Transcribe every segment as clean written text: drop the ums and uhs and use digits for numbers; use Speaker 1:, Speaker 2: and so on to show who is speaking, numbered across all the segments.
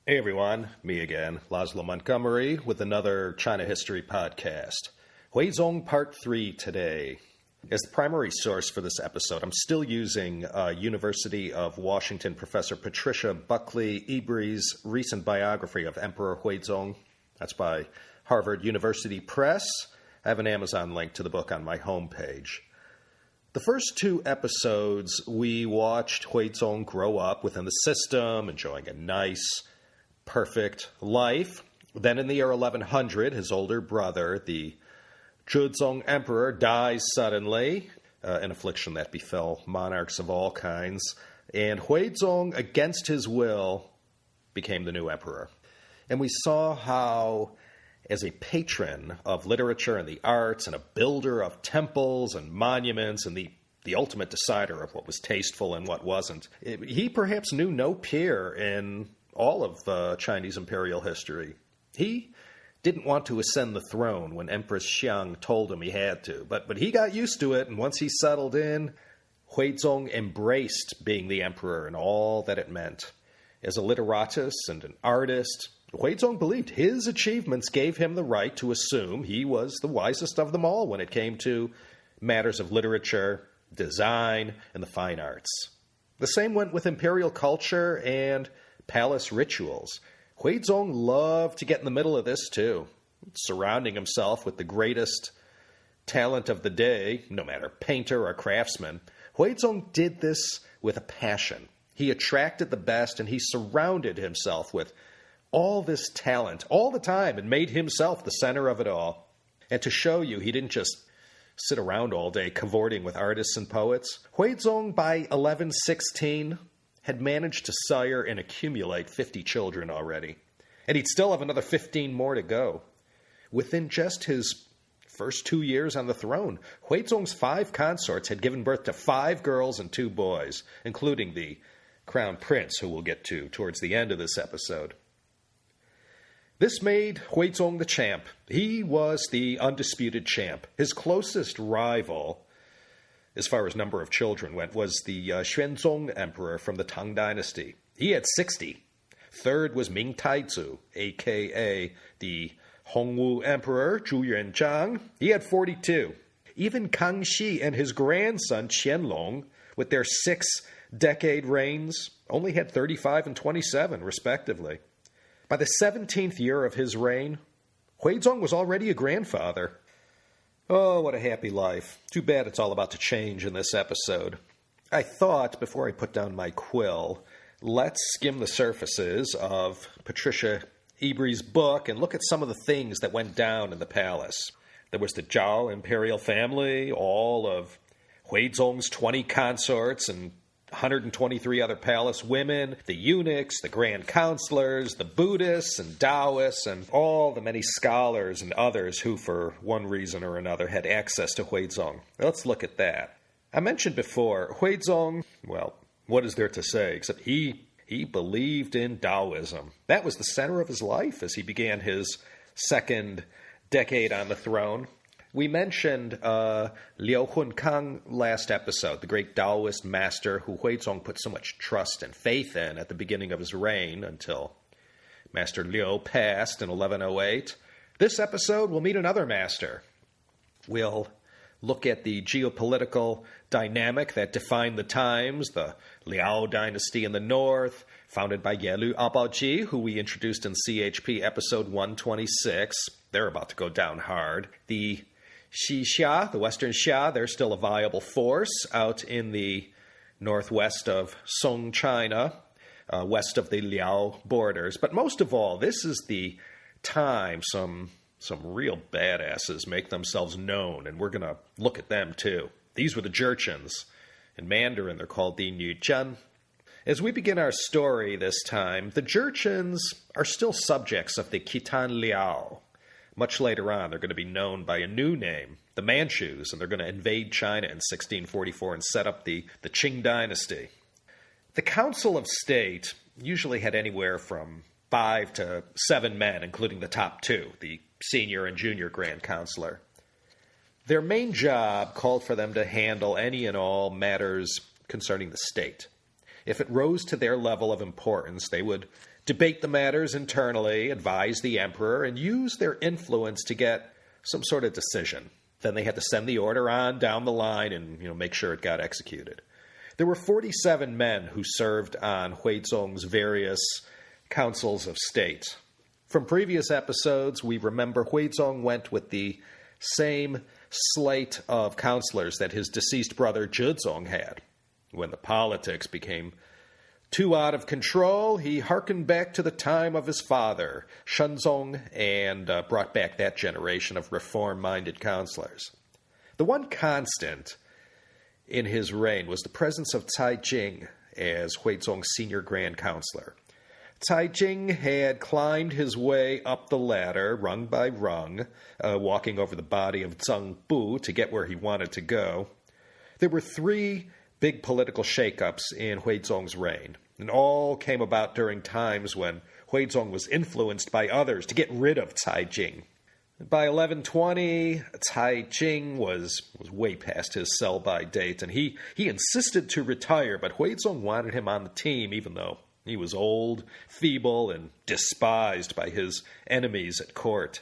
Speaker 1: Hey everyone, me again, Laszlo Montgomery, with another China History podcast. Huizong Part 3 today. As the primary source for this episode, I'm still using University of Washington professor Patricia Buckley Ebree's recent biography of Emperor Huizong. That's by Harvard University Press. I have an Amazon link to the book on my homepage. The first two episodes, we watched Huizong grow up within the system, enjoying a nice, perfect life. Then in the year 1100, his older brother, the Zhezong Emperor, dies suddenly, an affliction that befell monarchs of all kinds, and Huizong, against his will, became the new emperor. And we saw how, as a patron of literature and the arts and a builder of temples and monuments and the ultimate decider of what was tasteful and what wasn't, he perhaps knew no peer in all of Chinese imperial history. He didn't want to ascend the throne when Empress Shang told him he had to, but he got used to it, and once he settled in, Huizong embraced being the emperor and all that it meant. As a literatus and an artist, Huizong believed his achievements gave him the right to assume he was the wisest of them all when it came to matters of literature, design, and the fine arts. The same went with imperial culture and palace rituals. Huizong loved to get in the middle of this too, surrounding himself with the greatest talent of the day, no matter painter or craftsman. Huizong did this with a passion. He attracted the best, and he surrounded himself with all this talent all the time and made himself the center of it all. And to show you, he didn't just sit around all day cavorting with artists and poets. Huizong, by 1116, had managed to sire and accumulate 50 children already. And he'd still have another 15 more to go. Within just his first 2 years on the throne, Huizong's 5 consorts had given birth to 5 girls and 2 boys, including the crown prince, who we'll get to towards the end of this episode. This made Huizong the champ. He was the undisputed champ. His closest rival, as far as number of children went, was the Xuanzong emperor from the Tang dynasty. He had 60. Third was Ming Taizu, a.k.a. the Hongwu emperor, Zhu Yuanzhang. He had 42. Even Kangxi and his grandson Qianlong, with their 6-decade reigns, only had 35 and 27, respectively. By the 17th year of his reign, Huizong was already a grandfather. Oh, what a happy life. Too bad it's all about to change in this episode. I thought, before I put down my quill, let's skim the surfaces of Patricia Ebree's book and look at some of the things that went down in the palace. There was the Zhao imperial family, all of Huizong's 20 consorts and 123 other palace women, the eunuchs, the grand counselors, the Buddhists and Taoists, and all the many scholars and others who, for one reason or another, had access to Huizong. Let's look at that. I mentioned before, Huizong, well, what is there to say except he believed in Taoism. That was the center of his life as he began his second decade on the throne. We mentioned Liu Hunkang last episode, the great Taoist master who Huizong put so much trust and faith in at the beginning of his reign until Master Liu passed in 1108. This episode, we'll meet another master. We'll look at the geopolitical dynamic that defined the times, the Liao dynasty in the north, founded by Yelu Abaoji, who we introduced in CHP episode 126. They're about to go down hard. The Xia, the Western Shah, they're still a viable force out in the northwest of Song China, west of the Liao borders. But most of all, this is the time some real badasses make themselves known, and we're going to look at them too. These were the Jurchens. In Mandarin, they're called the Nüchen. As we begin our story this time, the Jurchens are still subjects of the Khitan Liao. Much later on, they're going to be known by a new name, the Manchus, and they're going to invade China in 1644 and set up the Qing dynasty. The Council of State usually had anywhere from 5 to 7 men, including the top 2, the senior and junior grand counselor. Their main job called for them to handle any and all matters concerning the state. if it rose to their level of importance, they would debate the matters internally, advise the emperor, and use their influence to get some sort of decision. Then they had to send the order on down the line and make sure it got executed. There were 47 men who served on Huizong's various councils of state. From previous episodes, we remember Huizong went with the same slate of counselors that his deceased brother Zhizong had. When the politics became too out of control, he hearkened back to the time of his father, Shenzong, and brought back that generation of reform-minded counselors. The one constant in his reign was the presence of Jing as Huizong's senior grand counselor. Jing had climbed his way up the ladder, rung by rung, walking over the body of Zheng Bu to get where he wanted to go. There were 3 big political shakeups in Huizong's reign, and all came about during times when Huizong was influenced by others to get rid of Jing. By 1120, Jing was way past his sell-by date, and he insisted to retire, but Huizong wanted him on the team, even though he was old, feeble, and despised by his enemies at court.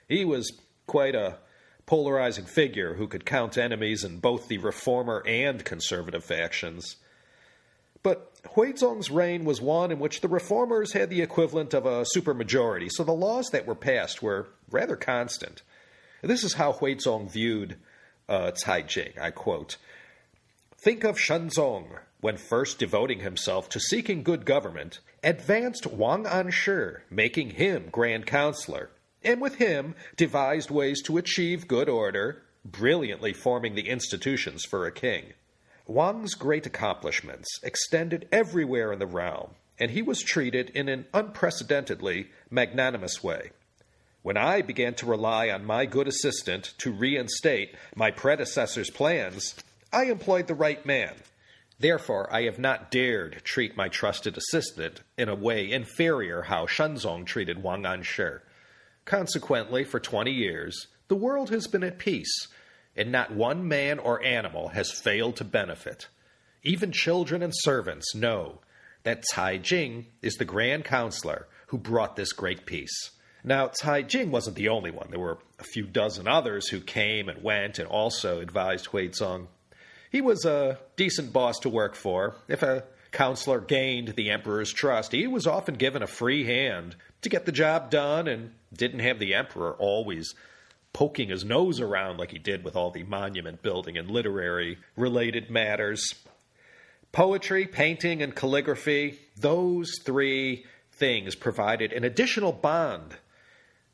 Speaker 1: He was quite a polarizing figure who could count enemies in both the reformer and conservative factions. But Huizong's reign was one in which the reformers had the equivalent of a supermajority, so the laws that were passed were rather constant. This is how Huizong viewed Jing. I quote, "Think of Shenzong, when first devoting himself to seeking good government, advanced Wang Anshi, making him grand counselor, and with him devised ways to achieve good order, brilliantly forming the institutions for a king. Wang's great accomplishments extended everywhere in the realm, and he was treated in an unprecedentedly magnanimous way. When I began to rely on my good assistant to reinstate my predecessor's plans, I employed the right man. Therefore, I have not dared treat my trusted assistant in a way inferior how Shenzong treated Wang Anshi. Consequently, for 20 years, the world has been at peace, and not one man or animal has failed to benefit. Even children and servants know that Jing is the grand counselor who brought this great peace." Now, Jing wasn't the only one. There were a few dozen others who came and went and also advised Huizong. He was a decent boss to work for. If a counselor gained the emperor's trust, he was often given a free hand to get the job done and didn't have the emperor always poking his nose around like he did with all the monument building and literary-related matters. Poetry, painting, and calligraphy, those 3 things provided an additional bond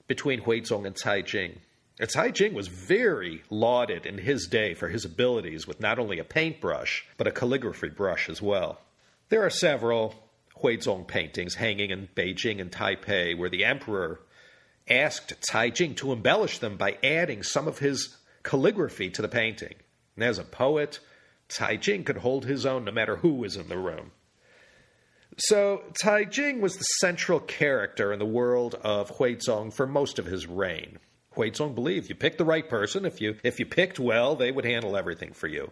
Speaker 1: between Huizong and Jing. And Jing was very lauded in his day for his abilities with not only a paintbrush, but a calligraphy brush as well. There are several Huizong paintings hanging in Beijing and Taipei where the emperor asked Jing to embellish them by adding some of his calligraphy to the painting. And as a poet, Jing could hold his own no matter who was in the room. So Jing was the central character in the world of Huizong for most of his reign. Huizong believed you picked the right person. If you picked well, they would handle everything for you.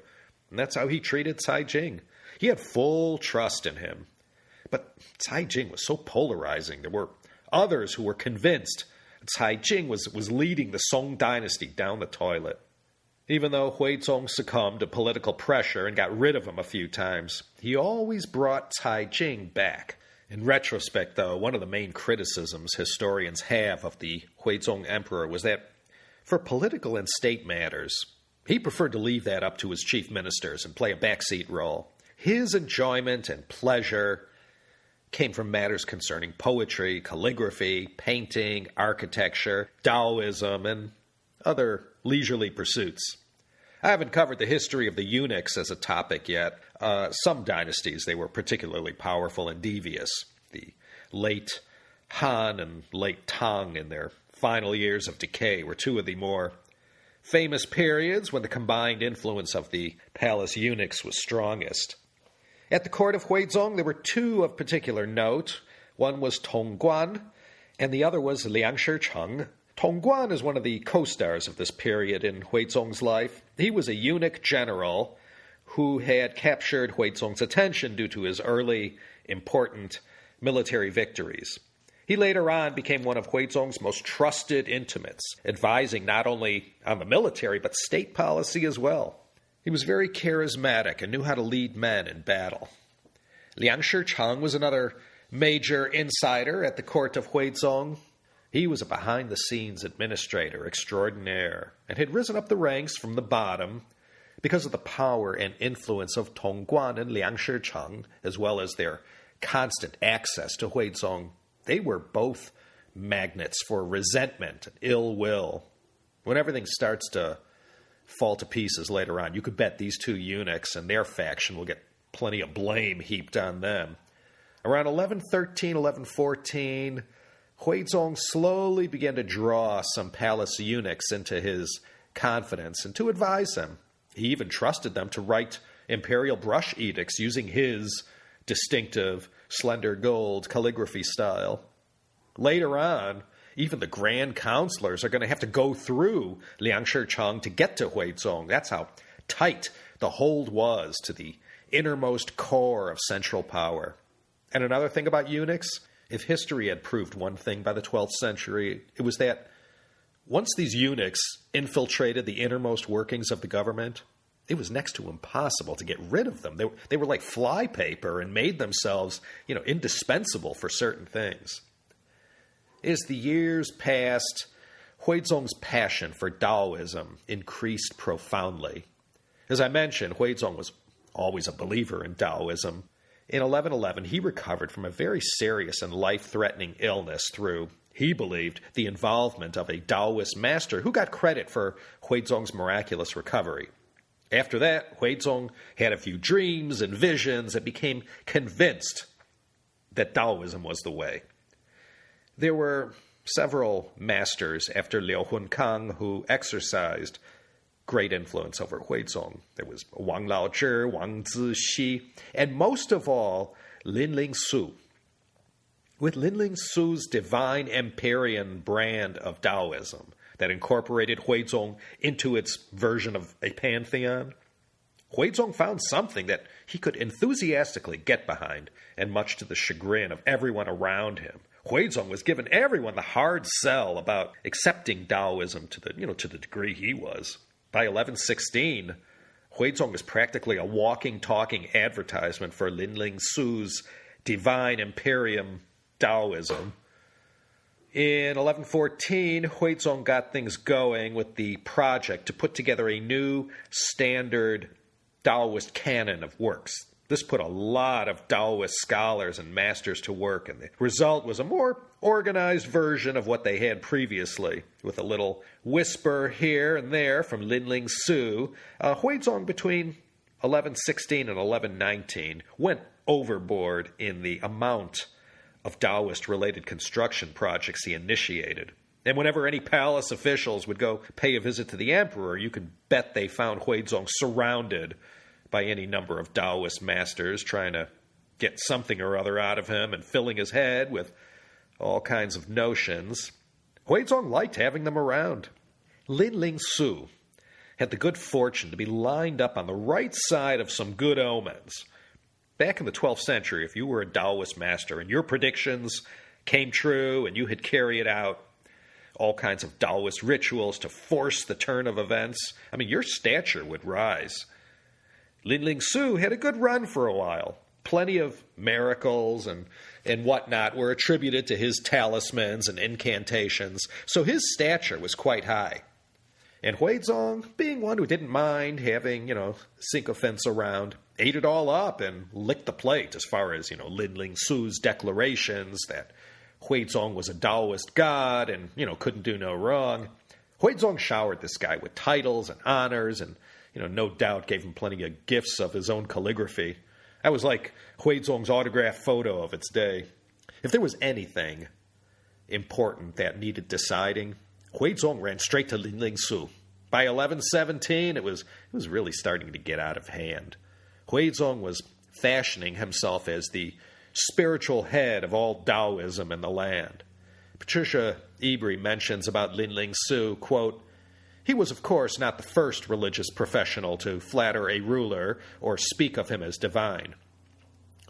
Speaker 1: And that's how he treated Jing. He had full trust in him. But Jing was so polarizing. There were others who were convinced Jing was leading the Song dynasty down the toilet. Even though Huizong succumbed to political pressure and got rid of him a few times, he always brought Jing back. In retrospect, though, one of the main criticisms historians have of the Huizong emperor was that for political and state matters, he preferred to leave that up to his chief ministers and play a backseat role. His enjoyment and pleasure came from matters concerning poetry, calligraphy, painting, architecture, Taoism, and other leisurely pursuits. I haven't covered the history of the eunuchs as a topic yet. Some dynasties, they were particularly powerful and devious. The late Han and late Tang in their final years of decay were 2 of the more famous periods when the combined influence of the palace eunuchs was strongest. At the court of Huizong, there were 2 of particular note. One was Tong Guan, and the other was Liang Shicheng. Tong Guan is one of the co-stars of this period in Huizong's life. He was a eunuch general who had captured Huizong's attention due to his early, important military victories. He later on became one of Huizong's most trusted intimates, advising not only on the military, but state policy as well. He was very charismatic and knew how to lead men in battle. Liang Shang was another major insider at the court of Huizong. He was a behind-the-scenes administrator extraordinaire and had risen up the ranks from the bottom because of the power and influence of Tong Guan and Liang Shang, as well as their constant access to Huizong. They were both magnets for resentment and ill will. When everything starts to fall to pieces later on, you could bet these two eunuchs and their faction will get plenty of blame heaped on them. Around 1113, 1114, Huizong slowly began to draw some palace eunuchs into his confidence and to advise him. He even trusted them to write imperial brush edicts using his distinctive slender gold calligraphy style. Later on, even the grand counselors are going to have to go through Liang Shang to get to Huizong. That's how tight the hold was to the innermost core of central power. And another thing about eunuchs, if history had proved one thing by the 12th century, it was that once these eunuchs infiltrated the innermost workings of the government, it was next to impossible to get rid of them. They were like flypaper and made themselves, indispensable for certain things. As the years passed, Huizong's passion for Taoism increased profoundly. As I mentioned, Huizong was always a believer in Taoism. In 1111, he recovered from a very serious and life-threatening illness through, he believed, the involvement of a Taoist master who got credit for Huizong's miraculous recovery. After that, Huizong had a few dreams and visions and became convinced that Taoism was the way. There were several masters after Liu Hunkang who exercised great influence over Huizong. There was Wang Laozhi, Wang Zixi, and most of all, Ling Soo. With Ling Soo's divine Empyrean brand of Taoism that incorporated Huizong into its version of a pantheon, Huizong found something that he could enthusiastically get behind, and much to the chagrin of everyone around him. Huizong was giving everyone the hard sell about accepting Taoism to the degree he was. By 1116, Huizong was practically a walking, talking advertisement for Ling Soo's divine Imperium Taoism. In 1114, Huizong got things going with the project to put together a new standard Taoist canon of works. This put a lot of Taoist scholars and masters to work, and the result was a more organized version of what they had previously, with a little whisper here and there from Ling Soo. Huizong between 1116 and 1119 went overboard in the amount of Taoist-related construction projects he initiated. And whenever any palace officials would go pay a visit to the emperor, you could bet they found Huizong surrounded by any number of Taoist masters trying to get something or other out of him and filling his head with all kinds of notions. Huizong liked having them around. Ling Soo had the good fortune to be lined up on the right side of some good omens. Back in the 12th century, if you were a Taoist master and your predictions came true and you had carried out all kinds of Taoist rituals to force the turn of events, your stature would rise. Ling Soo had a good run for a while. Plenty of miracles and whatnot were attributed to his talismans and incantations, so his stature was quite high. And Huizong, being one who didn't mind having, sycophants around, ate it all up and licked the plate as far as, Ling Soo's declarations that Huizong was a Taoist god and, couldn't do no wrong. Huizong showered this guy with titles and honors and, no doubt gave him plenty of gifts of his own calligraphy. That was like Huizong's autographed photo of its day. If there was anything important that needed deciding, Huizong ran straight to Ling Soo. By 1117, it was really starting to get out of hand. Huizong was fashioning himself as the spiritual head of all Taoism in the land. Patricia Ebry mentions about Ling Soo, quote, He was, of course, not the first religious professional to flatter a ruler or speak of him as divine.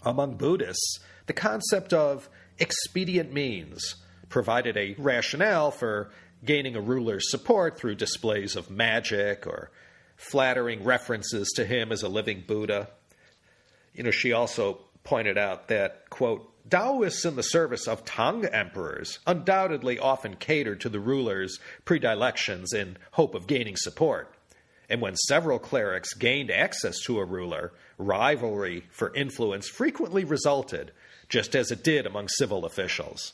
Speaker 1: Among Buddhists, the concept of expedient means provided a rationale for gaining a ruler's support through displays of magic or flattering references to him as a living Buddha. She also pointed out that, quote, Taoists in the service of Tang emperors undoubtedly often catered to the ruler's predilections in hope of gaining support. And when several clerics gained access to a ruler, rivalry for influence frequently resulted, just as it did among civil officials.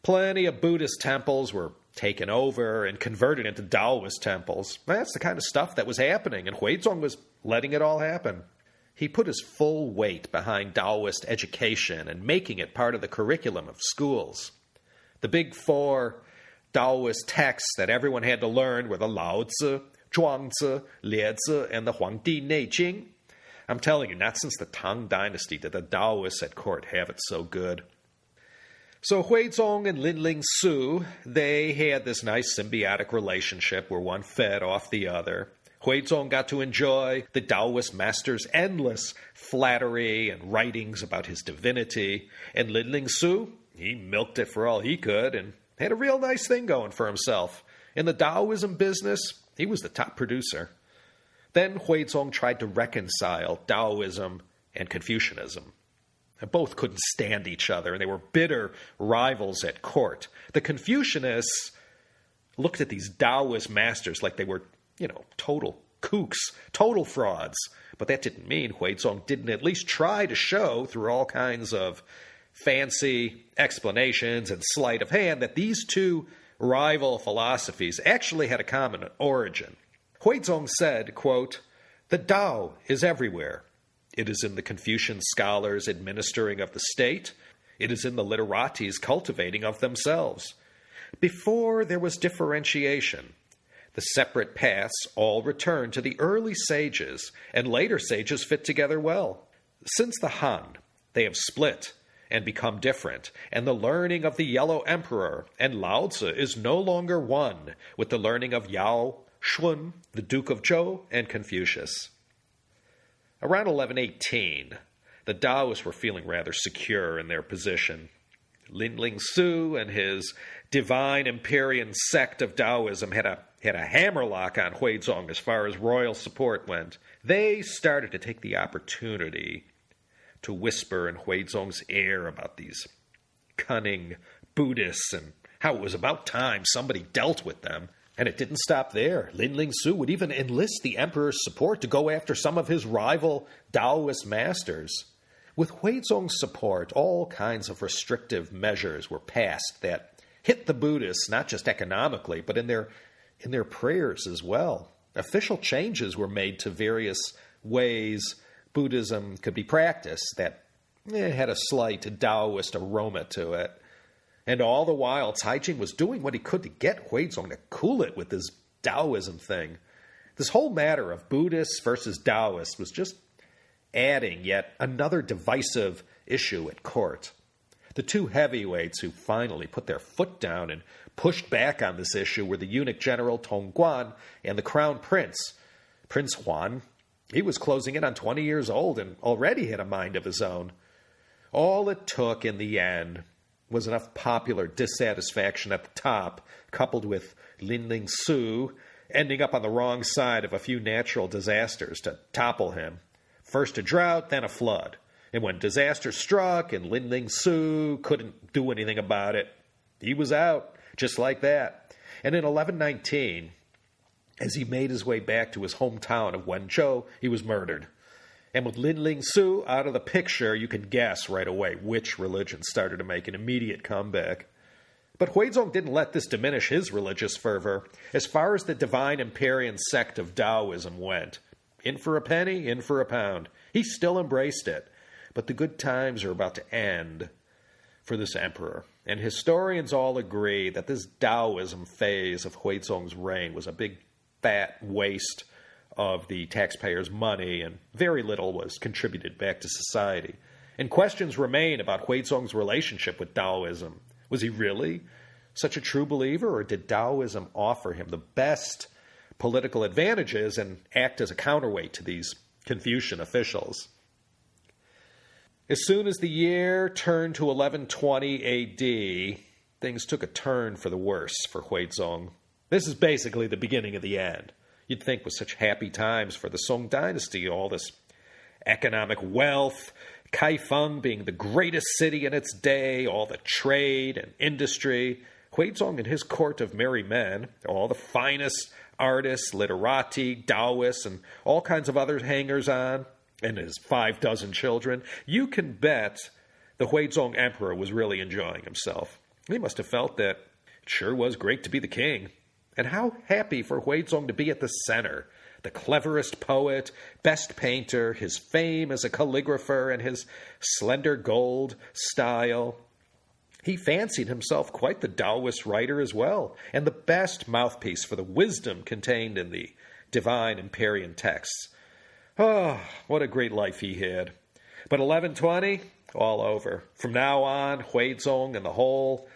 Speaker 1: Plenty of Buddhist temples were taken over and converted into Taoist temples. That's the kind of stuff that was happening, and Huizong was letting it all happen. He put his full weight behind Taoist education and making it part of the curriculum of schools. The big four Taoist texts that everyone had to learn were the Lao Tzu, Zhuangzi, Liezi, and the Huangdi Neijing. I'm telling you, not since the Tang Dynasty did the Taoists at court have it so good. So Huizong and Ling Soo, they had this nice symbiotic relationship where one fed off the other. Huizong got to enjoy the Taoist master's endless flattery and writings about his divinity, and Ling Soo, he milked it for all he could and had a real nice thing going for himself. In the Taoism business, he was the top producer. Then Huizong tried to reconcile Taoism and Confucianism. Both couldn't stand each other, and they were bitter rivals at court. The Confucianists looked at these Taoist masters like they were, total kooks, total frauds. But that didn't mean Huizong didn't at least try to show through all kinds of fancy explanations and sleight of hand that these two rival philosophies actually had a common origin. Huizong said, quote, "The Tao is everywhere. It is in the Confucian scholars' administering of the state. It is in the literatis cultivating of themselves. Before there was differentiation, the separate paths all return to the early sages, and later sages fit together well. Since the Han, they have split and become different, and the learning of the Yellow Emperor and Lao Tzu is no longer one with the learning of Yao, Shun, the Duke of Zhou, and Confucius." Around 1118, the Taoists were feeling rather secure in their position. Ling Soo and his divine Empyrean sect of Taoism had a hammerlock on Huizong as far as royal support went. They started to take the opportunity to whisper in Huizong's ear about these cunning Buddhists and how it was about time somebody dealt with them. And it didn't stop there. Ling Soo would even enlist the emperor's support to go after some of his rival Taoist masters. With Huizong's support, all kinds of restrictive measures were passed that hit the Buddhists not just economically, but in their prayers as well. Official changes were made to various ways Buddhism could be practiced that had a slight Taoist aroma to it. And all the while, Jing was doing what he could to get Huizong to cool it with this Taoism thing. This whole matter of Buddhists versus Taoists was just adding yet another divisive issue at court. The two heavyweights who finally put their foot down and pushed back on this issue were the eunuch general Tong Guan and the crown prince, Prince Huan. He was closing in on 20 years old and already had a mind of his own. All it took in the end was enough popular dissatisfaction at the top, coupled with Ling Soo ending up on the wrong side of a few natural disasters to topple him. First a drought, then a flood. And when disaster struck and Ling Soo couldn't do anything about it, he was out, just like that. And in 1119, as he made his way back to his hometown of Wenzhou, he was murdered. And with Ling Soo out of the picture, you can guess right away which religion started to make an immediate comeback. But Huizong didn't let this diminish his religious fervor. As far as the divine Empyrean sect of Taoism went, in for a penny, in for a pound. He still embraced it. But the good times are about to end for this emperor. And historians all agree that this Taoism phase of Huizong's reign was a big, fat waste of the taxpayers' money, and very little was contributed back to society. And questions remain about Huizong's relationship with Taoism. Was he really such a true believer, or did Taoism offer him the best political advantages and act as a counterweight to these Confucian officials? As soon as the year turned to 1120 AD, things took a turn for the worse for Huizong. This is basically the beginning of the end. You'd think with such happy times for the Song dynasty, all this economic wealth, Kaifeng being the greatest city in its day, all the trade and industry, Huizong and his court of merry men, all the finest artists, literati, Taoists, and all kinds of other hangers-on, and his 6 children, you can bet the Huizong emperor was really enjoying himself. He must have felt that it sure was great to be the king. And how happy for Huizong to be at the center, the cleverest poet, best painter, his fame as a calligrapher, and his slender gold style. He fancied himself quite the Taoist writer as well, and the best mouthpiece for the wisdom contained in the divine and Parian texts. Oh, what a great life he had. But 1120, all over. From now on, Huizong and the whole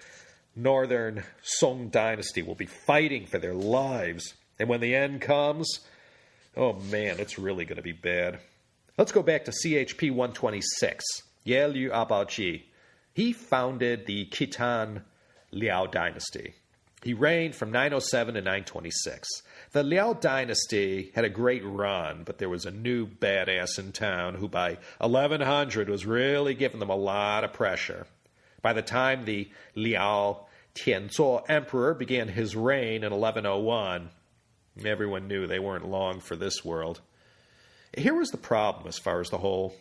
Speaker 1: northern Song dynasty will be fighting for their lives. And when the end comes, oh man, it's really going to be bad. Let's go back to CHP 126, Ye Liu Abaoji. He founded the Khitan Liao dynasty. He reigned from 907 to 926. The Liao dynasty had a great run, but there was a new badass in town who by 1100 was really giving them a lot of pressure. By the time the Liao Tianzuo emperor began his reign in 1101, everyone knew they weren't long for this world. Here was the problem as far as the whole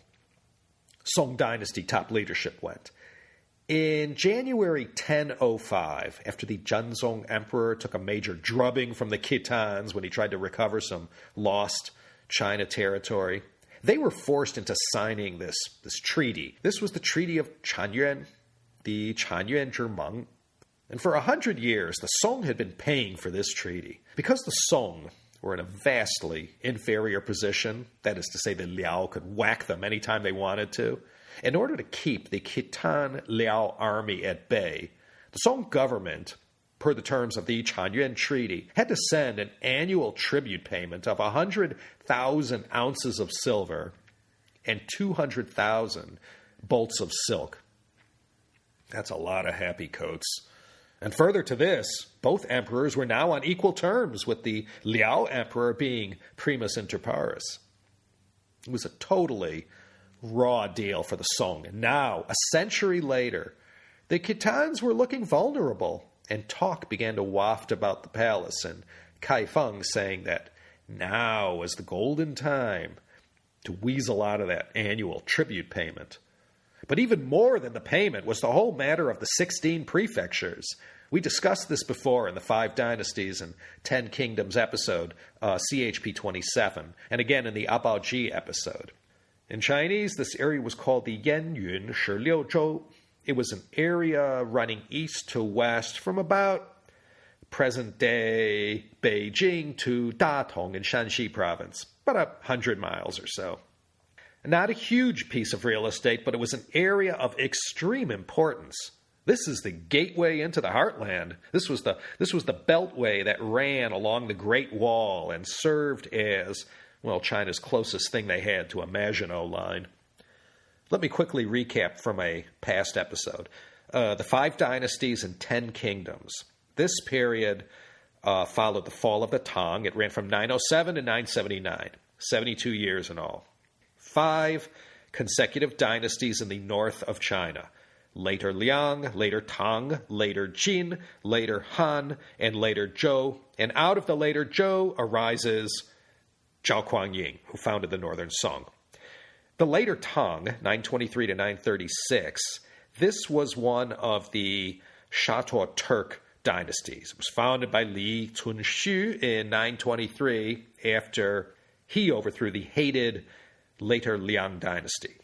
Speaker 1: Song dynasty top leadership went. In January 1005, after the Zhenzong emperor took a major drubbing from the Khitans when he tried to recover some lost China territory, they were forced into signing this treaty. This was the Treaty of Chanyuan, the Chanyuan Zhimeng. And for 100 years, the Song had been paying for this treaty. Because the Song were in a vastly inferior position, that is to say the Liao could whack them anytime they wanted to, in order to keep the Khitan Liao army at bay, the Song government, per the terms of the Chanyuan Treaty, had to send an annual tribute payment of 100,000 ounces of silver and 200,000 bolts of silk. That's a lot of happy coats. And further to this, both emperors were now on equal terms, with the Liao emperor being primus inter pares. It was a totally raw deal for the Song. And now, a century later, the Khitans were looking vulnerable, and talk began to waft about the palace, and Kaifeng saying that now was the golden time to weasel out of that annual tribute payment. But even more than the payment was the whole matter of the 16 prefectures. We discussed this before in the 5 Dynasties and 10 Kingdoms episode, CHP 27, and again in the Abaoji episode. In Chinese, this area was called the Yenyun Shiliu Zhou. It was an area running east to west from about present-day Beijing to Datong in Shanxi province, about 100 miles or so. Not a huge piece of real estate, but it was an area of extreme importance. This is the gateway into the heartland. This was the beltway that ran along the Great Wall and served as, well, China's closest thing they had to a Maginot Line. Let me quickly recap from a past episode. The 5 Dynasties and 10 Kingdoms. This period followed the fall of the Tang. It ran from 907 to 979, 72 years in all. 5 consecutive dynasties in the north of China. Later Liang, later Tang, later Jin, later Han, and later Zhou. And out of the later Zhou arises Zhao Kuangying, who founded the northern Song. The later Tang, 923 to 936, this was one of the Shato Turk dynasties. It was founded by Li Cunxu in 923 after he overthrew the hated later Liang dynasty.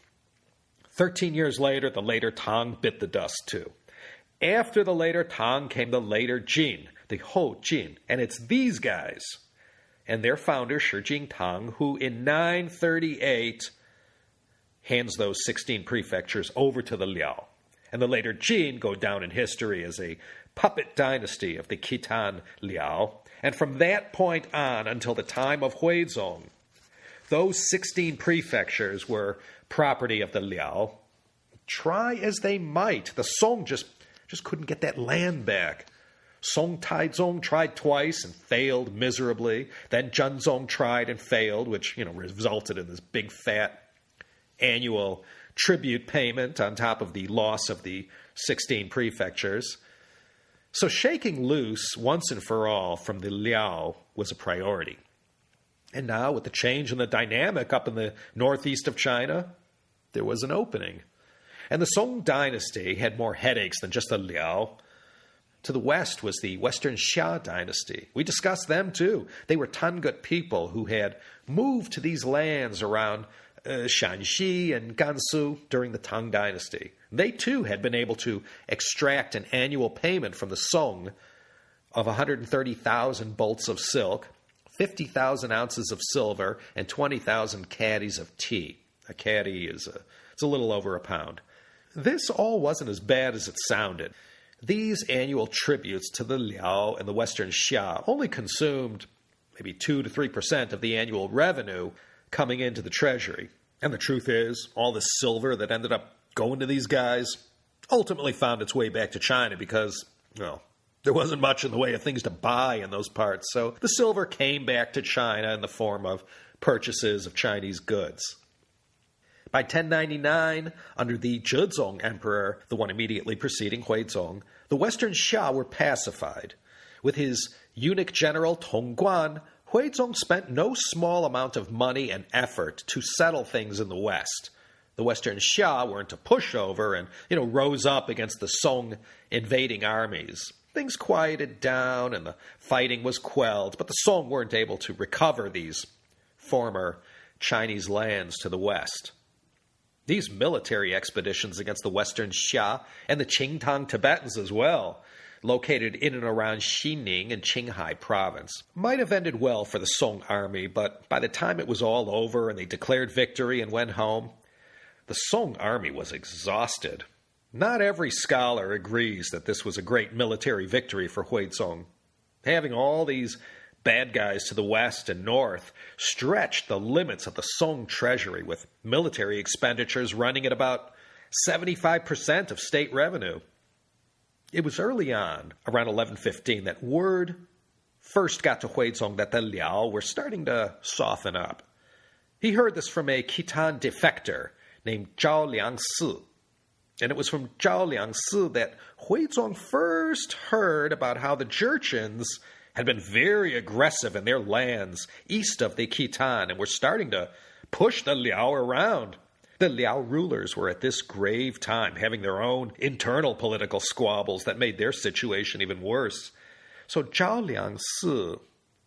Speaker 1: 13 years later, the later Tang bit the dust too. After the later Tang came the later Jin, the Ho Jin, and it's these guys and their founder, Shi Jingtang, who in 938 hands those 16 prefectures over to the Liao. and the later Jing go down in history as a puppet dynasty of the Khitan Liao. And from that point on until the time of Huizong, those 16 prefectures were property of the Liao. Try as they might, the Song just couldn't get that land back. Song Taizong tried twice and failed miserably. Then Zhenzong tried and failed, which resulted in this big fat annual tribute payment on top of the loss of the 16 prefectures. So shaking loose once and for all from the Liao was a priority. And now, with the change in the dynamic up in the northeast of China, there was an opening. And the Song dynasty had more headaches than just the Liao. To the west was the Western Shah dynasty. We discussed them too. They were Tangut people who had moved to these lands around Shanxi and Gansu during the Tang dynasty. They too had been able to extract an annual payment from the Song of 130,000 bolts of silk, 50,000 ounces of silver, and 20,000 caddies of tea. A caddy it's a little over a pound. This all wasn't as bad as it sounded. These annual tributes to the Liao and the Western Shah only consumed maybe 2 to 3% of the annual revenue coming into the treasury. And the truth is, all the silver that ended up going to these guys ultimately found its way back to China because, well, there wasn't much in the way of things to buy in those parts. So the silver came back to China in the form of purchases of Chinese goods. By 1099, under the Zhezong emperor, the one immediately preceding Huizong, the Western Shah were pacified. With his eunuch general Tong Guan, Huizong spent no small amount of money and effort to settle things in the West. The Western Shah weren't a pushover and, rose up against the Song invading armies. Things quieted down and the fighting was quelled, but the Song weren't able to recover these former Chinese lands to the west. These military expeditions against the Western Shah and the Qingtang Tibetans as well, located in and around Xining and Qinghai province, might have ended well for the Song army, but by the time it was all over and they declared victory and went home, the Song army was exhausted. Not every scholar agrees that this was a great military victory for Huizong. Having all these bad guys to the west and north stretched the limits of the Song treasury, with military expenditures running at about 75% of state revenue. It was early on, around 1115, that word first got to Huizong that the Liao were starting to soften up. He heard this from a Khitan defector named Zhao Liangsi. And it was from Zhao Liangsi that Huizong first heard about how the Jurchens had been very aggressive in their lands east of the Khitan and were starting to push the Liao around. The Liao rulers were at this grave time having their own internal political squabbles that made their situation even worse. So Zhao Liangsi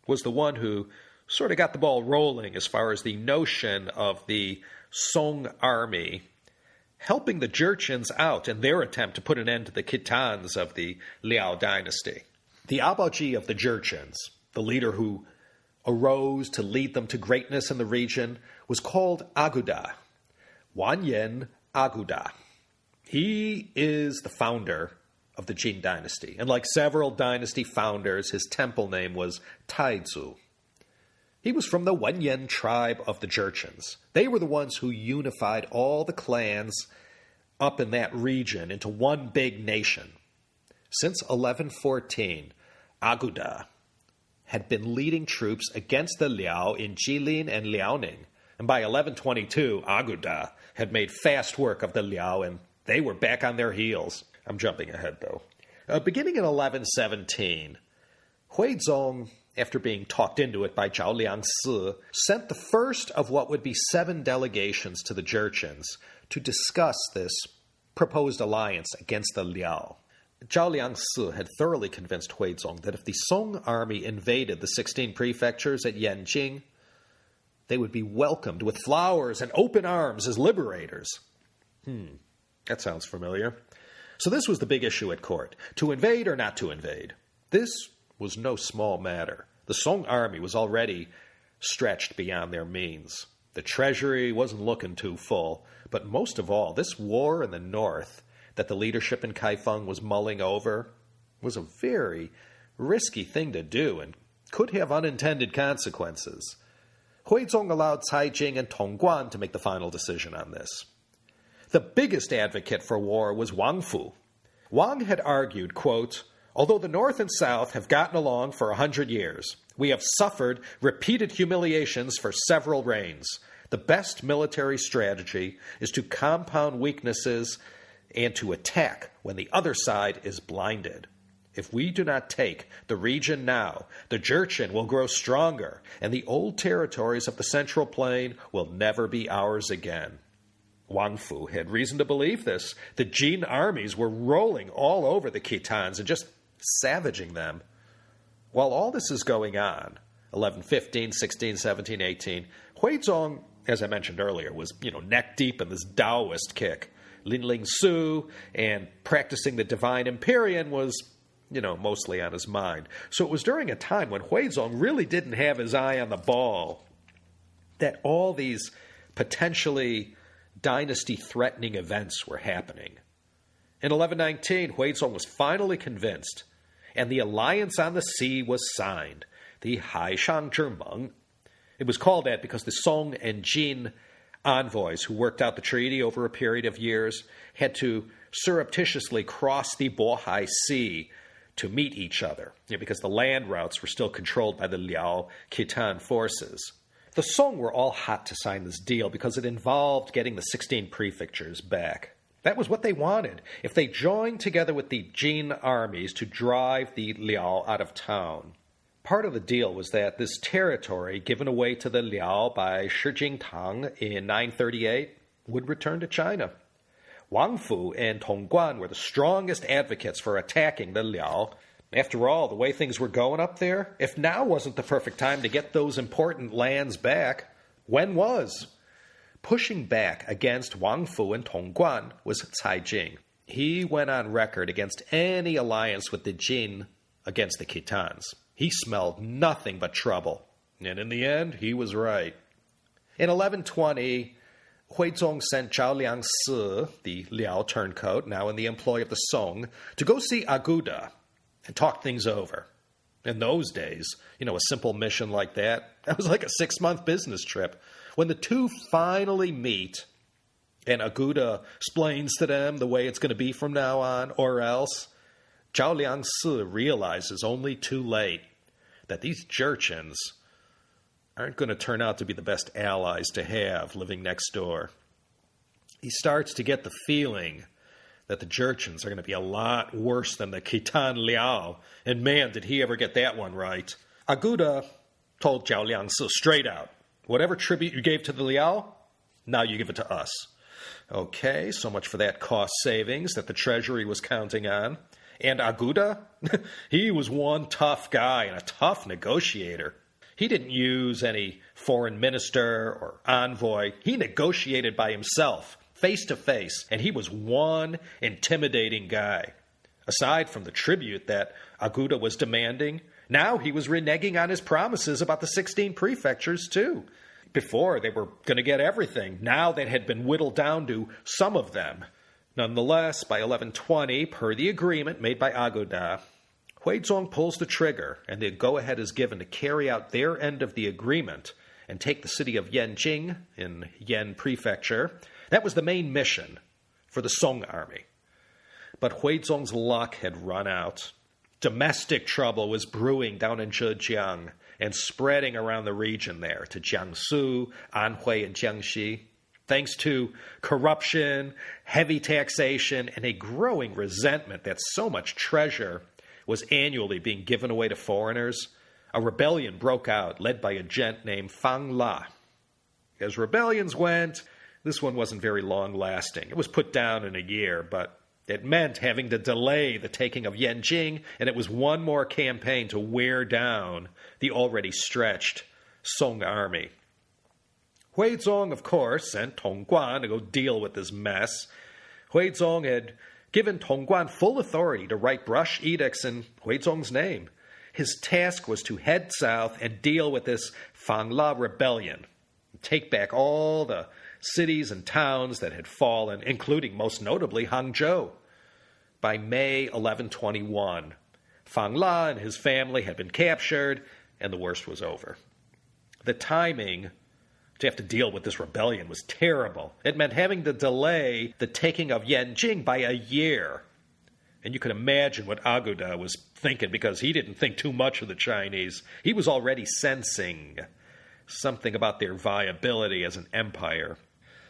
Speaker 1: was the one who sort of got the ball rolling as far as the notion of the Song army helping the Jurchens out in their attempt to put an end to the Khitans of the Liao dynasty. The Abaoji of the Jurchens, the leader who arose to lead them to greatness in the region, was called Aguda. Wanyan Aguda. He is the founder of the Jing dynasty, and like several dynasty founders, his temple name was Taizu. He was from the Wanyan tribe of the Jurchens. They were the ones who unified all the clans up in that region into one big nation. Since 1114, Aguda had been leading troops against the Liao in Jilin and Liaoning, and by 1122, Aguda had made fast work of the Liao, and they were back on their heels. I'm jumping ahead, though. Beginning in 1117, Huizong, after being talked into it by Zhao Liangsi, sent the first of what would be 7 delegations to the Jurchens to discuss this proposed alliance against the Liao. Zhao Liangsi had thoroughly convinced Huizong that if the Song army invaded the 16 prefectures at Yenjing, they would be welcomed with flowers and open arms as liberators. That sounds familiar. So this was the big issue at court, to invade or not to invade. This was no small matter. The Song army was already stretched beyond their means. The treasury wasn't looking too full, but most of all, this war in the north, that the leadership in Kaifeng was mulling over was a very risky thing to do and could have unintended consequences. Huizong allowed Jing and Tong Guan to make the final decision on this. The biggest advocate for war was Wang Fu. Wang had argued, quote, "Although the North and South have gotten along for 100 years, we have suffered repeated humiliations for several reigns. The best military strategy is to compound weaknesses and to attack when the other side is blinded. If we do not take the region now, the Jurchen will grow stronger, and the old territories of the Central Plain will never be ours again." Wang Fu had reason to believe this. The Jin armies were rolling all over the Khitans and just savaging them. While all this is going on, 1115, 16, 17, 18, Huizong, as I mentioned earlier, was neck deep in this Taoist kick. Ling Soo and practicing the divine Empyrean was mostly on his mind. So it was during a time when Huizong really didn't have his eye on the ball that all these potentially dynasty-threatening events were happening. In 1119, Huizong was finally convinced, and the alliance on the sea was signed, the Haishang-Zhimeng. It was called that because the Song and Jin envoys who worked out the treaty over a period of years had to surreptitiously cross the Bohai Sea to meet each other, because the land routes were still controlled by the Liao Khitan forces. The Song were all hot to sign this deal because it involved getting the 16 prefectures back. That was what they wanted. If they joined together with the Jin armies to drive the Liao out of town. Part of the deal was that this territory given away to the Liao by Shi Jingtang in 938 would return to China. Wang Fu and Tong Guan were the strongest advocates for attacking the Liao. After all, the way things were going up there, if now wasn't the perfect time to get those important lands back, when was? Pushing back against Wang Fu and Tong Guan was Jing. He went on record against any alliance with the Jin against the Khitans. He smelled nothing but trouble. And in the end, he was right. In 1120, Huizong sent Zhao Liangsi, the Liao turncoat, now in the employ of the Song, to go see Aguda and talk things over. In those days, a simple mission like that was like a 6-month business trip. When the two finally meet and Aguda explains to them the way it's going to be from now on, or else, Zhao Liangsi realizes only too late that these Jurchens aren't going to turn out to be the best allies to have living next door. He starts to get the feeling that the Jurchens are going to be a lot worse than the Khitan Liao, and man, did he ever get that one right. Aguda told Zhao Liangsi straight out, "Whatever tribute you gave to the Liao, now you give it to us." Okay, so much for that cost savings that the treasury was counting on. And Aguda, he was one tough guy and a tough negotiator. He didn't use any foreign minister or envoy. He negotiated by himself, face to face, and he was one intimidating guy. Aside from the tribute that Aguda was demanding, now he was reneging on his promises about the 16 prefectures too. Before, they were going to get everything. Now that had been whittled down to some of them. Nonetheless, by 1120, per the agreement made by Aguda, Huizong pulls the trigger, and the go-ahead is given to carry out their end of the agreement and take the city of Yenjing in Yan Prefecture. That was the main mission for the Song army. But Huizong's luck had run out. Domestic trouble was brewing down in Zhejiang and spreading around the region there to Jiangsu, Anhui, and Jiangxi. Thanks to corruption, heavy taxation, and a growing resentment that so much treasure was annually being given away to foreigners, a rebellion broke out led by a gent named Fang La. As rebellions went, this one wasn't very long-lasting. It was put down in a year, but it meant having to delay the taking of Yenjing, and it was one more campaign to wear down the already stretched Song army. Huizong, of course, sent Tong Guan to go deal with this mess. Huizong had given Tong Guan full authority to write brush edicts in Huizong's name. His task was to head south and deal with this Fang La rebellion, take back all the cities and towns that had fallen, including most notably Hangzhou. By May 1121, Fang La and his family had been captured, and the worst was over. The timing to have to deal with this rebellion was terrible. It meant having to delay the taking of Yenjing by a year. And you can imagine what Aguda was thinking, because he didn't think too much of the Chinese. He was already sensing something about their viability as an empire.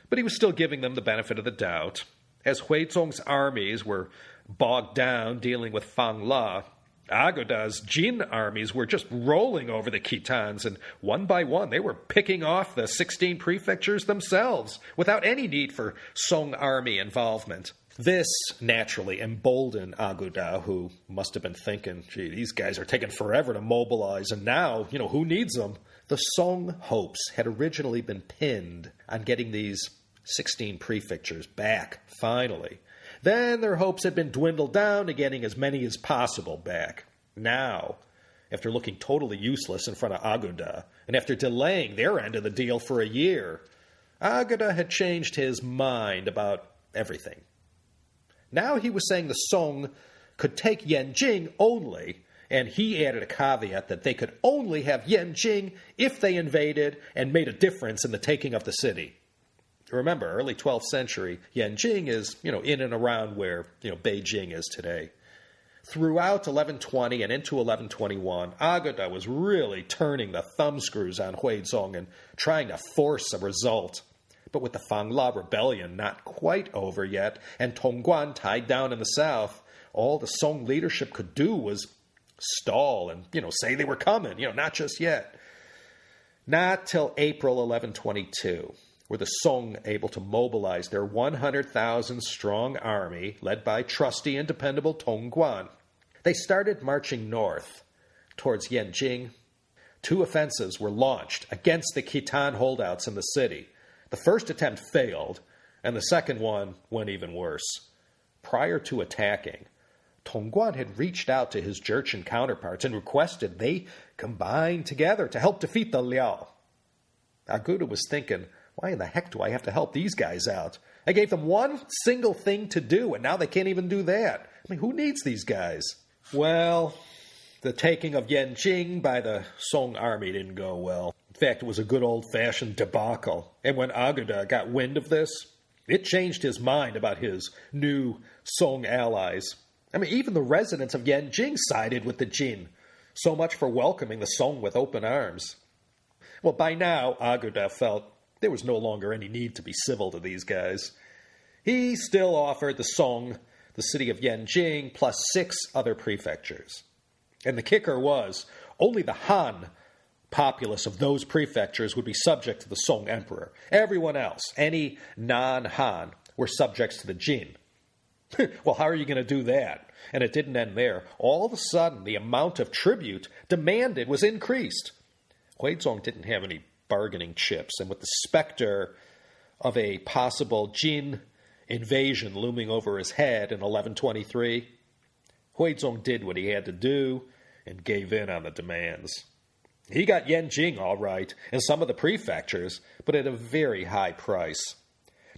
Speaker 1: But he was still giving them the benefit of the doubt. As Huizong's armies were bogged down dealing with Fang La, Aguda's Jin armies were just rolling over the Khitans, and one by one they were picking off the 16 prefectures themselves without any need for Song army involvement. This naturally emboldened Aguda, who must have been thinking, gee, these guys are taking forever to mobilize, and now, who needs them? The Song hopes had originally been pinned on getting these 16 prefectures back, finally. Then their hopes had been dwindled down to getting as many as possible back. Now, after looking totally useless in front of Aguda, and after delaying their end of the deal for a year, Aguda had changed his mind about everything. Now he was saying the Song could take Yenjing only, and he added a caveat that they could only have Yenjing if they invaded and made a difference in the taking of the city. Remember, early 12th century, Yenjing is, in and around where, Beijing is today. Throughout 1120 and into 1121, Aguda was really turning the thumbscrews on Huizong and trying to force a result. But with the Fang La rebellion not quite over yet, and Tong Guan tied down in the south, all the Song leadership could do was stall and, say they were coming, not just yet. Not till April 1122 were the Song able to mobilize their 100,000 strong army, led by trusty and dependable Tong Guan. They started marching north towards Yenjing. 2 offensives were launched against the Khitan holdouts in the city. The first attempt failed, and the second one went even worse. Prior to attacking, Tong Guan had reached out to his Jurchen counterparts and requested they combine together to help defeat the Liao. Aguda was thinking, why in the heck do I have to help these guys out? I gave them one single thing to do, and now they can't even do that. Who needs these guys? Well, the taking of Yenjing by the Song army didn't go well. In fact, it was a good old-fashioned debacle. And when Aguda got wind of this, it changed his mind about his new Song allies. Even the residents of Yenjing sided with the Jin. So much for welcoming the Song with open arms. Well, by now, Aguda felt there was no longer any need to be civil to these guys. He still offered the Song the city of Yenjing plus 6 other prefectures. And the kicker was, only the Han populace of those prefectures would be subject to the Song emperor. Everyone else, any non-Han, were subjects to the Jin. Well, how are you going to do that? And it didn't end there. All of a sudden, the amount of tribute demanded was increased. Huizong didn't have any bargaining chips, and with the specter of a possible Jin invasion looming over his head in 1123, Huizong did what he had to do and gave in on the demands. He got Yenjing all right, and some of the prefectures, but at a very high price.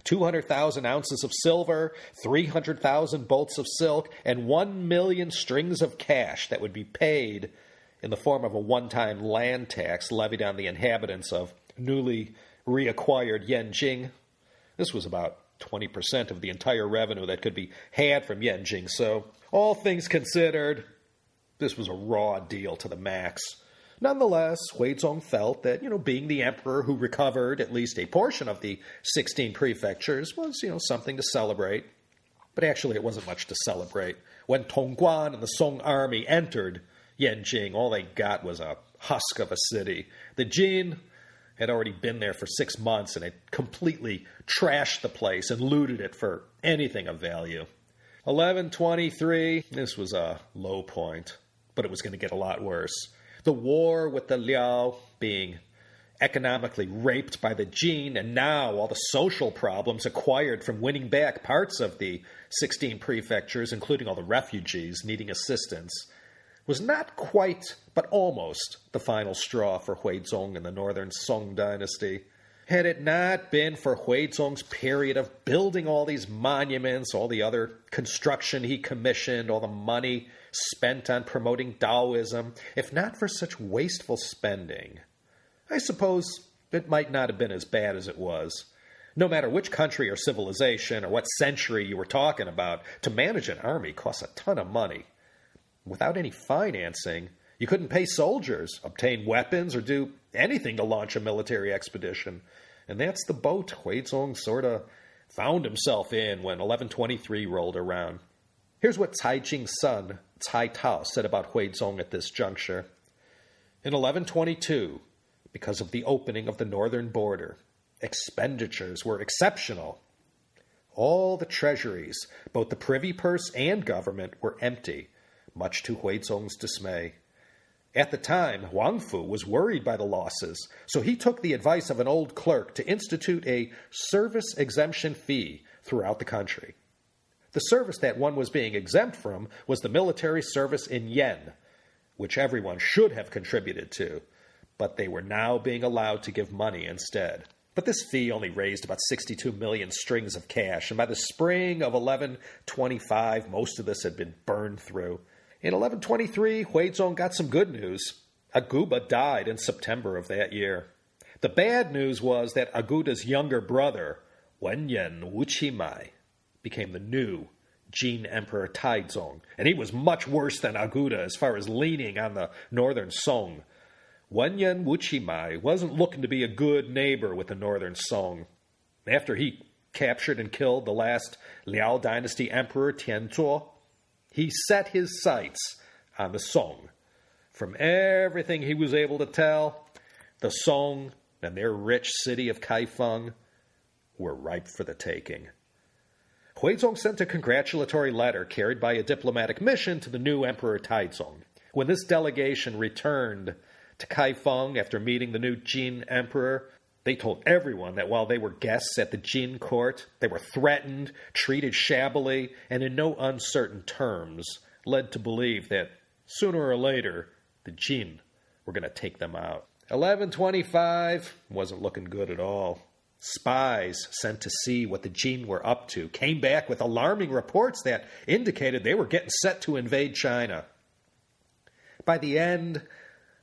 Speaker 1: 200,000 ounces of silver, 300,000 bolts of silk, and 1 million strings of cash that would be paid in the form of a one-time land tax levied on the inhabitants of newly reacquired Yenjing. This was about 20% of the entire revenue that could be had from Yenjing, so all things considered, this was a raw deal to the max. Nonetheless, Huizong felt that, being the emperor who recovered at least a portion of the 16 prefectures was, something to celebrate. But actually, it wasn't much to celebrate. When Tong Guan and the Song army entered Yenjing, all they got was a husk of a city. The Jin had already been there for 6 months and had completely trashed the place and looted it for anything of value. 1123, this was a low point, but it was going to get a lot worse. The war with the Liao being economically raped by the Jin, and now all the social problems acquired from winning back parts of the 16 prefectures, including all the refugees needing assistance, was not quite, but almost, the final straw for Huizong and the northern Song dynasty. Had it not been for Huizong's period of building all these monuments, all the other construction he commissioned, all the money spent on promoting Taoism, if not for such wasteful spending, I suppose it might not have been as bad as it was. No matter which country or civilization or what century you were talking about, to manage an army costs a ton of money. Without any financing, you couldn't pay soldiers, obtain weapons, or do anything to launch a military expedition. And that's the boat Huizong sort of found himself in when 1123 rolled around. Here's what Cai Jing's son, Cai Tao, said about Huizong at this juncture. In 1122, because of the opening of the northern border, expenditures were exceptional. All the treasuries, both the privy purse and government, were empty, much to Huizong's dismay. At the time, Wang Fu was worried by the losses, so he took the advice of an old clerk to institute a service exemption fee throughout the country. The service that one was being exempt from was the military service in yen, which everyone should have contributed to, but they were now being allowed to give money instead. But this fee only raised about 62 million strings of cash, and by the spring of 1125, most of this had been burned through. In 1123, Huizong got some good news. Aguba died in September of that year. The bad news was that Aguda's younger brother, Wenyan Wuqimai, became the new Jin Emperor Taizong, and he was much worse than Aguda as far as leaning on the northern Song. Wenyan Wuqimai wasn't looking to be a good neighbor with the northern Song. After he captured and killed the last Liao dynasty emperor Tianzuo, he set his sights on the Song. From everything he was able to tell, the Song and their rich city of Kaifeng were ripe for the taking. Huizong sent a congratulatory letter carried by a diplomatic mission to the new Emperor Taizong. When this delegation returned to Kaifeng after meeting the new Jin Emperor, they told everyone that while they were guests at the Jin court, they were threatened, treated shabbily, and in no uncertain terms, led to believe that sooner or later, the Jin were going to take them out. 1125 wasn't looking good at all. Spies sent to see what the Jin were up to came back with alarming reports that indicated they were getting set to invade China. By the end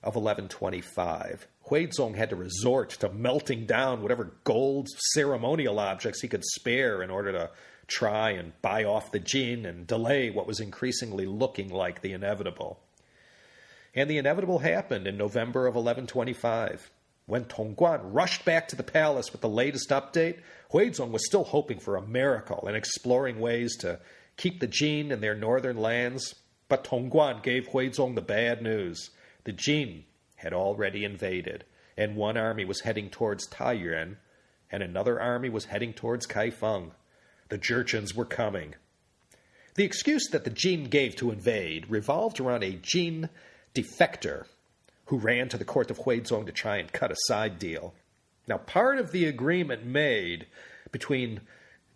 Speaker 1: of 1125, Huizong had to resort to melting down whatever gold ceremonial objects he could spare in order to try and buy off the Jin and delay what was increasingly looking like the inevitable. And the inevitable happened in November of 1125. When Tong Guan rushed back to the palace with the latest update, Huizong was still hoping for a miracle and exploring ways to keep the Jin in their northern lands. But Tong Guan gave Huizong the bad news. The Jin had already invaded, and one army was heading towards Taiyuan, and another army was heading towards Kaifeng. The Jurchens were coming. The excuse that the Jin gave to invade revolved around a Jin defector who ran to the court of Huizong to try and cut a side deal. Now, part of the agreement made between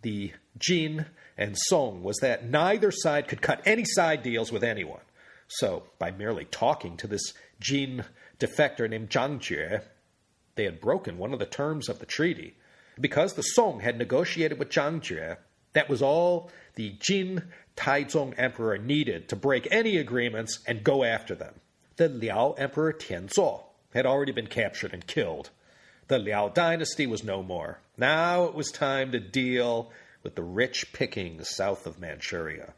Speaker 1: the Jin and Song was that neither side could cut any side deals with anyone. So, by merely talking to this Jin defector named Zhang Jue, they had broken one of the terms of the treaty. Because the Song had negotiated with Zhang Jue, that was all the Jin Taizong emperor needed to break any agreements and go after them. The Liao Emperor Tianzuo had already been captured and killed. The Liao dynasty was no more. Now it was time to deal with the rich pickings south of Manchuria.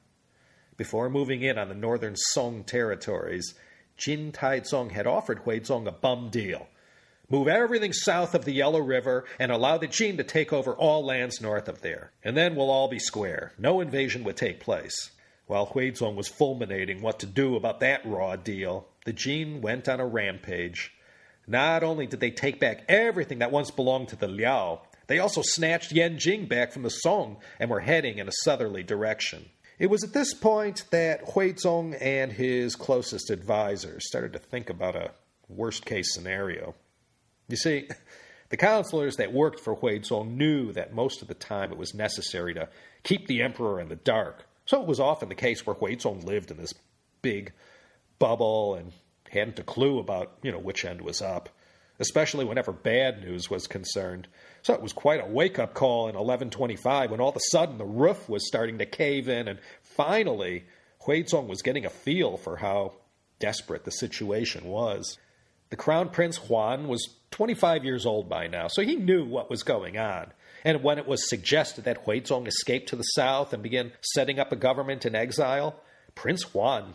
Speaker 1: Before moving in on the northern Song territories, Jin Taizong had offered Huizong a bum deal. Move everything south of the Yellow River and allow the Jin to take over all lands north of there. And then we'll all be square. No invasion would take place. While Huizong was fulminating what to do about that raw deal, the Jin went on a rampage. Not only did they take back everything that once belonged to the Liao, they also snatched Yenjing back from the Song and were heading in a southerly direction. It was at this point that Huizong and his closest advisors started to think about a worst-case scenario. You see, the counselors that worked for Huizong knew that most of the time it was necessary to keep the emperor in the dark. So it was often the case where Huizong lived in this big bubble and hadn't a clue about, which end was up. especially whenever bad news was concerned. So it was quite a wake-up call in 1125 when all of a sudden the roof was starting to cave in, and finally Huizong was getting a feel for how desperate the situation was. The Crown Prince Huan was 25 years old by now, so he knew what was going on. And when it was suggested that Huizong escape to the south and begin setting up a government in exile, Prince Huan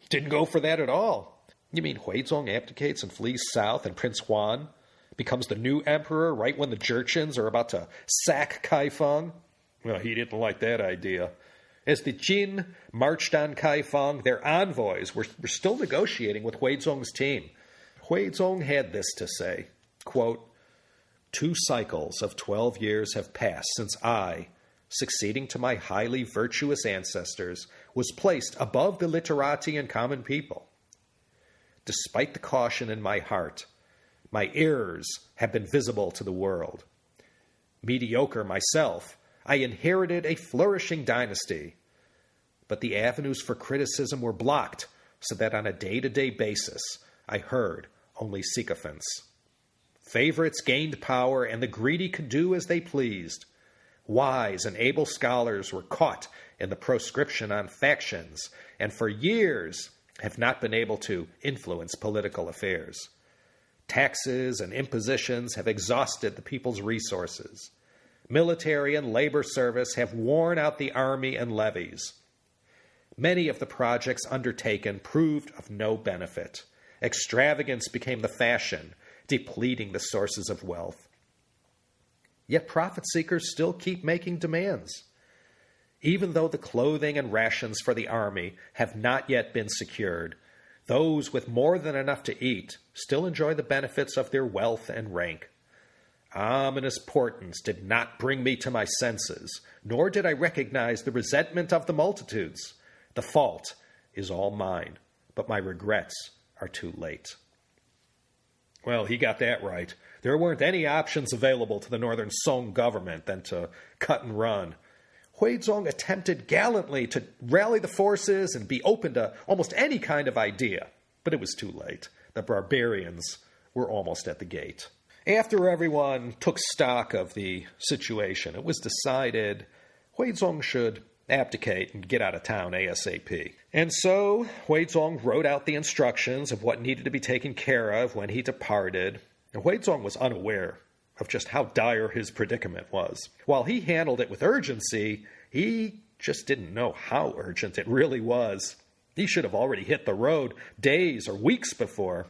Speaker 1: didn't go for that at all. You mean Huizong abdicates and flees south, and Prince Huan becomes the new emperor right when the Jurchens are about to sack Kaifeng? Well, he didn't like that idea. As the Jin marched on Kaifeng, their envoys were still negotiating with Huizong's team. Huizong had this to say, quote, "2 cycles of 12 years have passed since I, succeeding to my highly virtuous ancestors, was placed above the literati and common people. Despite the caution in my heart, my errors have been visible to the world. Mediocre myself, I inherited a flourishing dynasty, but the avenues for criticism were blocked so that on a day-to-day basis I heard only sycophants. Favorites gained power, and the greedy could do as they pleased. Wise and able scholars were caught in the proscription on factions, and for years have not been able to influence political affairs. Taxes and impositions have exhausted the people's resources. Military and labor service have worn out the army and levies. Many of the projects undertaken proved of no benefit. Extravagance became the fashion, depleting the sources of wealth. Yet profit-seekers still keep making demands. Even though the clothing and rations for the army have not yet been secured, those with more than enough to eat still enjoy the benefits of their wealth and rank. Ominous portents did not bring me to my senses, nor did I recognize the resentment of the multitudes. The fault is all mine, but my regrets are too late." Well, he got that right. There weren't any options available to the northern Song government than to cut and run. Huizong attempted gallantly to rally the forces and be open to almost any kind of idea, but it was too late. The barbarians were almost at the gate. After everyone took stock of the situation, it was decided Huizong should abdicate and get out of town ASAP. And so Huizong wrote out the instructions of what needed to be taken care of when he departed. And Huizong was unaware of just how dire his predicament was. While he handled it with urgency, he just didn't know how urgent it really was. He should have already hit the road days or weeks before.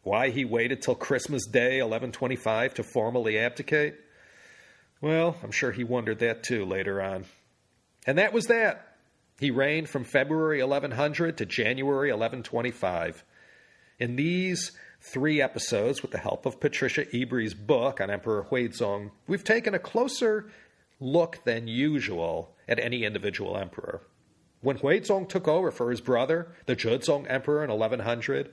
Speaker 1: Why he waited till Christmas Day, 1125, to formally abdicate? Well, I'm sure he wondered that too later on. And that was that. He reigned from February 1100 to January 1125. In these 3 episodes, with the help of Patricia Ebree's book on Emperor Huizong, we've taken a closer look than usual at any individual emperor. When Huizong took over for his brother, the Zhezong Emperor in 1100,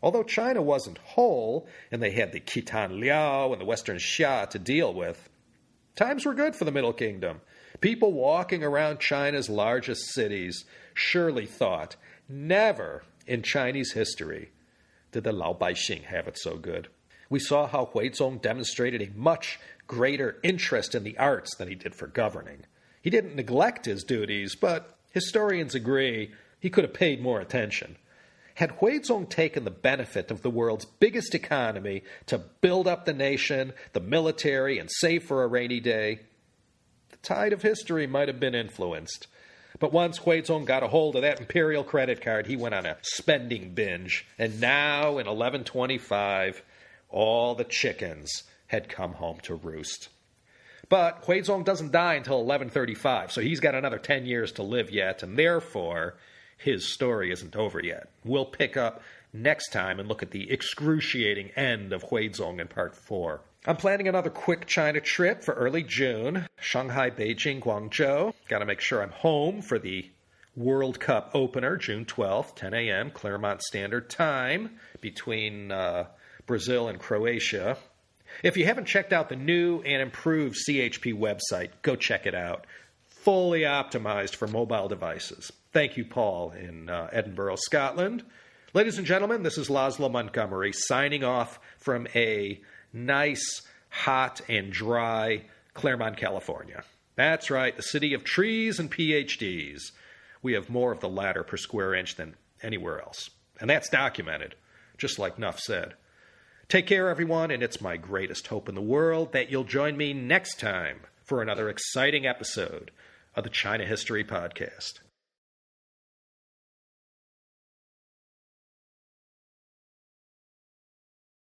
Speaker 1: although China wasn't whole, and they had the Khitan Liao and the Western Shah to deal with, times were good for the Middle Kingdom. People walking around China's largest cities surely thought, never in Chinese history did the Laobaixing have it so good. We saw how Huizong demonstrated a much greater interest in the arts than he did for governing. He didn't neglect his duties, but historians agree he could have paid more attention. Had Huizong taken the benefit of the world's biggest economy to build up the nation, the military, and save for a rainy day, the tide of history might have been influenced. But once Huizong got a hold of that imperial credit card, he went on a spending binge. And now, in 1125, all the chickens had come home to roost. But Huizong doesn't die until 1135, so he's got another 10 years to live yet, and therefore his story isn't over yet. We'll pick up next time and look at the excruciating end of Huizong in Part 4. I'm planning another quick China trip for early June. Shanghai, Beijing, Guangzhou. Got to make sure I'm home for the World Cup opener, June 12th, 10 a.m., Claremont Standard Time, between Brazil and Croatia. If you haven't checked out the new and improved CHP website, go check it out. Fully optimized for mobile devices. Thank you, Paul, in Edinburgh, Scotland. Ladies and gentlemen, this is Laszlo Montgomery signing off from a nice, hot, and dry Claremont, California. That's right, the city of trees and PhDs. We have more of the latter per square inch than anywhere else. And that's documented, just like Nuff said. Take care, everyone, and it's my greatest hope in the world that you'll join me next time for another exciting episode of the China History Podcast.